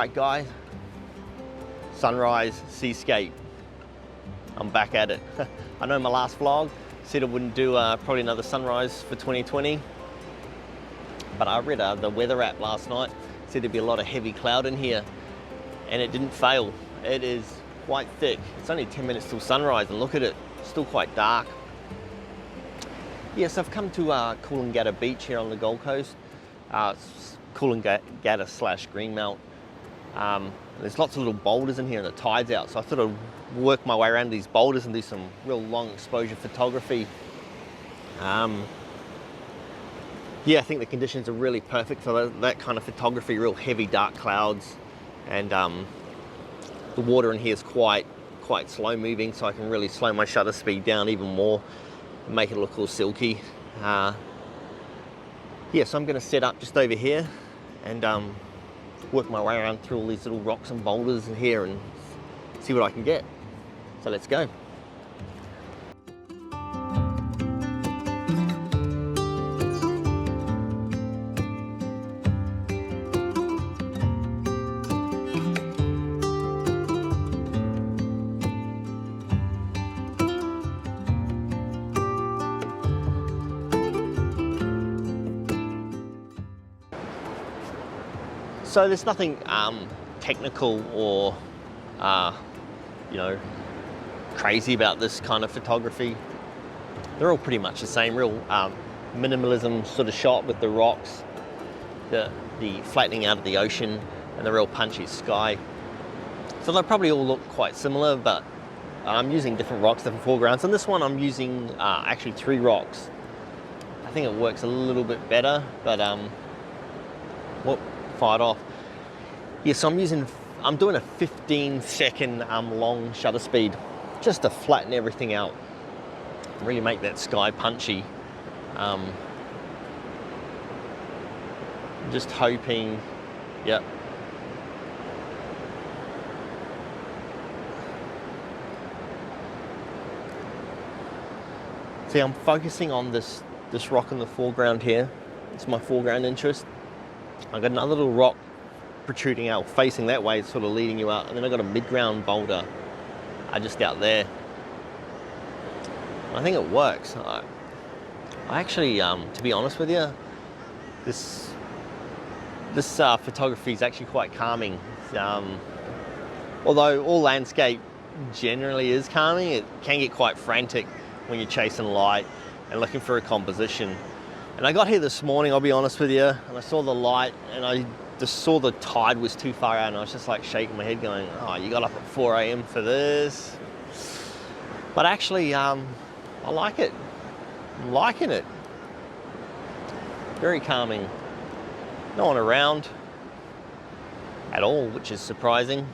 Alright guys, sunrise, seascape. I'm back at it. I know my last vlog said I wouldn't do probably another sunrise for 2020, but I read the weather app last night, said there'd be a lot of heavy cloud in here, and it didn't fail. It is quite thick. It's only 10 minutes till sunrise, and look at it, still quite dark. Yes, I've come to Coolangatta Beach here on the Gold Coast. It's Coolangatta / Greenmount. There's lots of little boulders in here and the tide's out, so I thought I'd work my way around these boulders and do some real long exposure photography. Yeah, I think the conditions are really perfect for that kind of photography, real heavy dark clouds, and the water in here is quite slow moving, so I can really slow my shutter speed down even more and make it look all silky. Yeah, so I'm going to set up just over here and work my way around through all these little rocks and boulders in here and see what I can get. So let's go. So there's nothing technical or, you know, crazy about this kind of photography. They're all pretty much the same, real minimalism sort of shot with the rocks, the flattening out of the ocean, and the real punchy sky. So they probably all look quite similar, but I'm using different rocks, different foregrounds. And this one I'm using actually 3 rocks. I think it works a little bit better, but whoop, fired off. Yeah, so I'm doing a 15-second long shutter speed just to flatten everything out, really make that sky punchy. Just hoping, yep. See, I'm focusing on this rock in the foreground here. It's my foreground interest. I've got another little rock protruding out, facing that way, sort of leading you out, and then I've got a mid-ground boulder just out there. I think it works. I actually, to be honest with you, this photography is actually quite calming. Although all landscape generally is calming, it can get quite frantic when you're chasing light and looking for a composition. And I got here this morning, I'll be honest with you, and I saw the light and I just saw the tide was too far out, and I was just like shaking my head going, oh, you got up at 4 a.m. for this? But actually, I like it. I'm liking it. Very calming. No one around at all, which is surprising.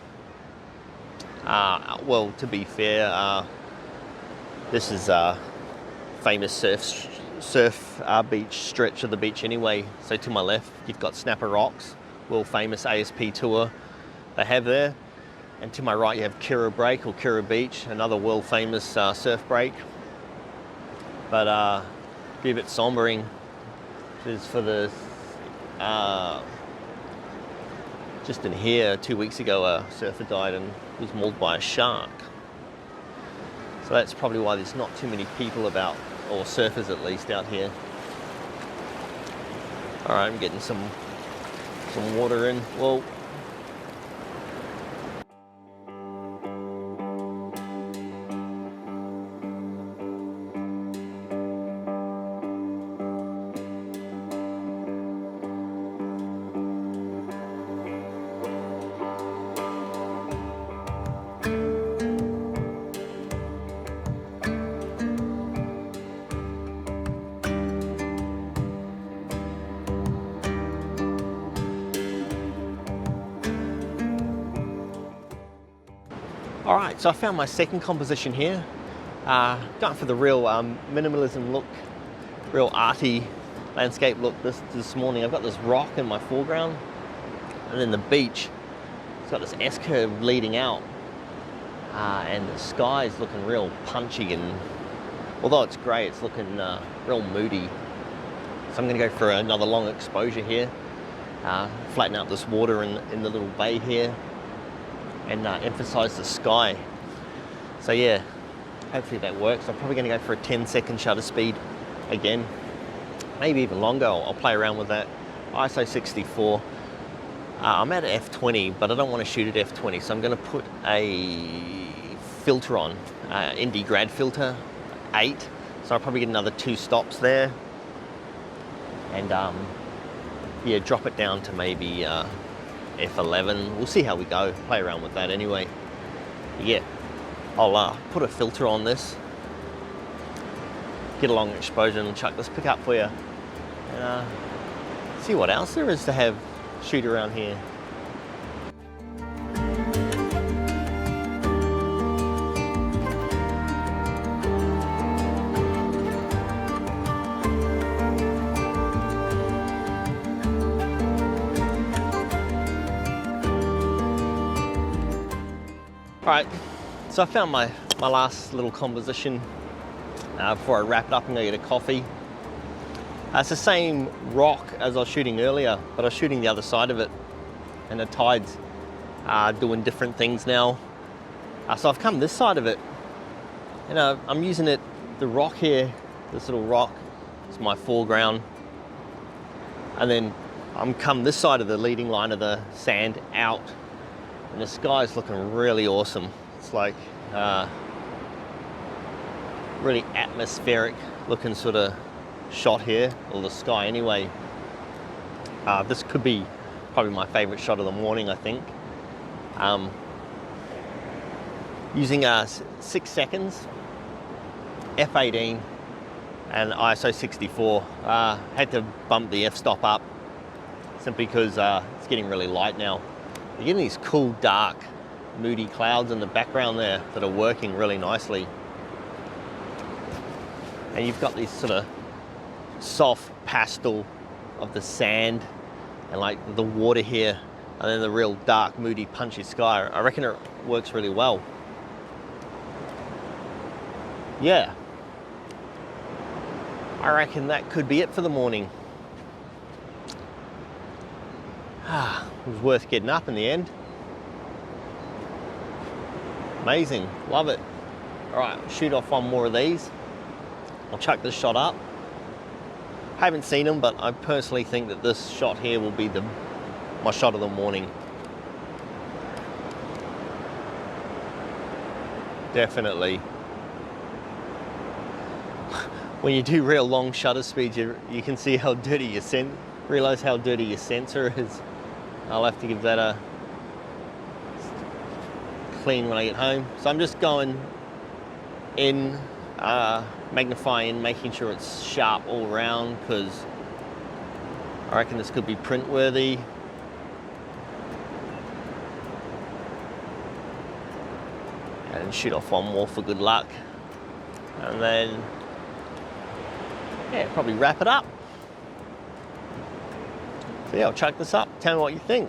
Well, to be fair, this is a famous surf beach stretch of the beach anyway. So to my left, you've got Snapper Rocks, world famous ASP tour they have there. And to my right, you have Kira Break or Kira Beach, another world famous surf break. But be a bit sombering. This is for the, just in here 2 weeks ago, a surfer died and was mauled by a shark. So that's probably why there's not too many people about, or surfers at least, out here. All right, I'm getting some water in. Well, all right, so I found my second composition here. Going for the real minimalism look, real arty landscape look this morning. I've got this rock in my foreground, and then the beach. It's got this S-curve leading out, and the sky is looking real punchy, and although it's grey, it's looking real moody. So I'm going to go for another long exposure here. flatten out this water in the little bay here, and emphasize the sky. So yeah, hopefully that works. I'm probably going to go for a 10-second shutter speed again, maybe even longer. I'll play around with that. ISO 64. I'm at f20, but I don't want to shoot at f20, so I'm going to put a filter on, Indie Grad filter 8. So I'll probably get another 2 stops there, and yeah, drop it down to maybe f11. We'll see how we go. Play around with that anyway. But yeah, I'll put a filter on this, get a long exposure, and chuck this pick up for you, and see what else there is to shoot around here. Alright, so I found my last little composition. Before I wrap it up and go get a coffee. It's the same rock as I was shooting earlier, but I was shooting the other side of it, and the tide's doing different things now. So I've come this side of it, and I'm using the rock here, this little rock, it's my foreground, and then I'm come this side of the leading line of the sand out, and the sky's looking really awesome. It's like really atmospheric looking sort of shot here, or the sky anyway. This could be probably my favorite shot of the morning, I think. Using 6 seconds, f18 and ISO 64. Had to bump the f-stop up simply because it's getting really light now. You're getting these cool, dark, moody clouds in the background there that are working really nicely. And you've got these sort of soft pastel of the sand and like the water here, and then the real dark, moody, punchy sky. I reckon it works really well. Yeah, I reckon that could be it for the morning. It was worth getting up in the end. Amazing, love it. All right, shoot off one more of these. I'll chuck this shot up. Haven't seen them, but I personally think that this shot here will be my shot of the morning. Definitely. When you do real long shutter speeds, you can see how dirty your realize how dirty your sensor is. I'll have to give that a clean when I get home. So I'm just going in, magnifying, making sure it's sharp all around, because I reckon this could be print worthy. And shoot off one more for good luck. And then, yeah, probably wrap it up. So yeah, I'll chuck this up. Tell me what you think.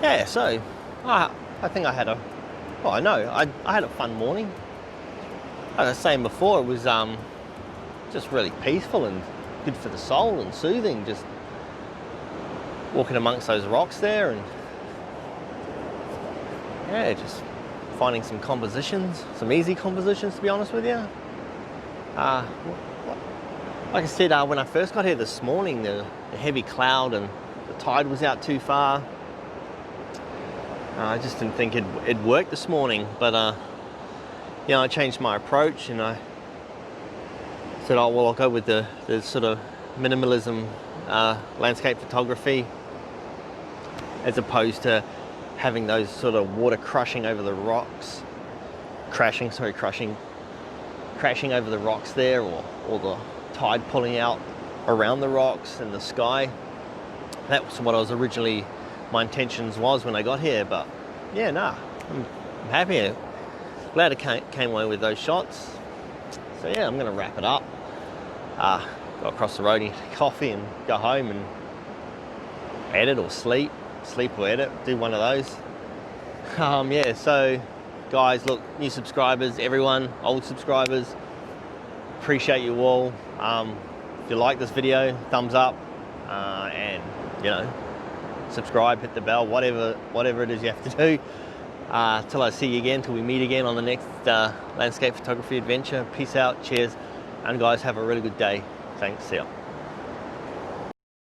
Yeah, so I think I had a, well, I had a fun morning. As I was saying before, it was just really peaceful and good for the soul and soothing, just walking amongst those rocks there, and yeah, just finding some compositions, some easy compositions, to be honest with you. Like I said, when I first got here this morning, the heavy cloud and the tide was out too far. I just didn't think it'd work this morning, but you know, I changed my approach, and I said, oh well, I'll go with the sort of minimalism landscape photography, as opposed to having those sort of water crushing over the rocks, crashing over the rocks there, or the tide pulling out around the rocks and the sky. That was what I was originally, my intentions was when I got here, but yeah, nah, I'm happy. Glad I came away with those shots. So yeah, I'm gonna wrap it up. Go across the road and get a coffee and go home and edit or sleep or edit, do one of those. Yeah, so guys, look, new subscribers, everyone, old subscribers, appreciate you all. If you like this video, thumbs up, and you know, subscribe, hit the bell, whatever it is you have to do. Till I see you again, till we meet again on the next landscape photography adventure. Peace out, cheers, and guys, have a really good day. Thanks, see ya.